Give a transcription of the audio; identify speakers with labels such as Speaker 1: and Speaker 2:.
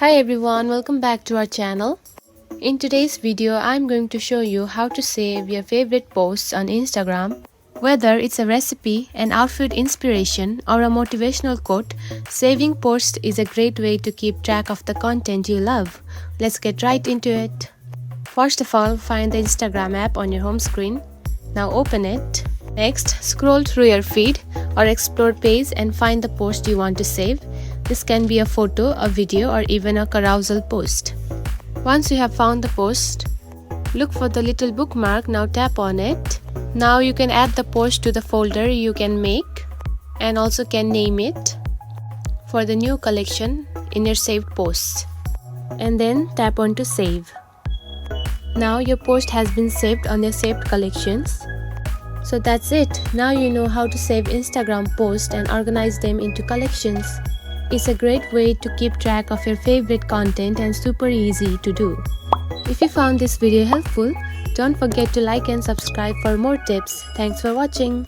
Speaker 1: Hi everyone, welcome back to our channel. In today's video, I'm going to show you how to save your favorite posts on Instagram. Whether it's a recipe, an outfit inspiration, or a motivational quote, saving posts is a great way to keep track of the content you love. Let's get right into it. First of all, find the Instagram app on your home screen. Now open it. Next, scroll through your feed or explore page and find the post you want to save. This can be a photo, a video, or even a carousel post. Once you have found the post, look for the little bookmark. Now tap on it. Now you can add the post to the folder you can make and also can name it for the new collection in your saved posts. And then tap on to save. Now your post has been saved on your saved collections. So that's it. Now you know how to save Instagram posts and organize them into collections. It's a great way to keep track of your favorite content and super easy to do. If you found this video helpful, don't forget to like and subscribe for more tips. Thanks for watching.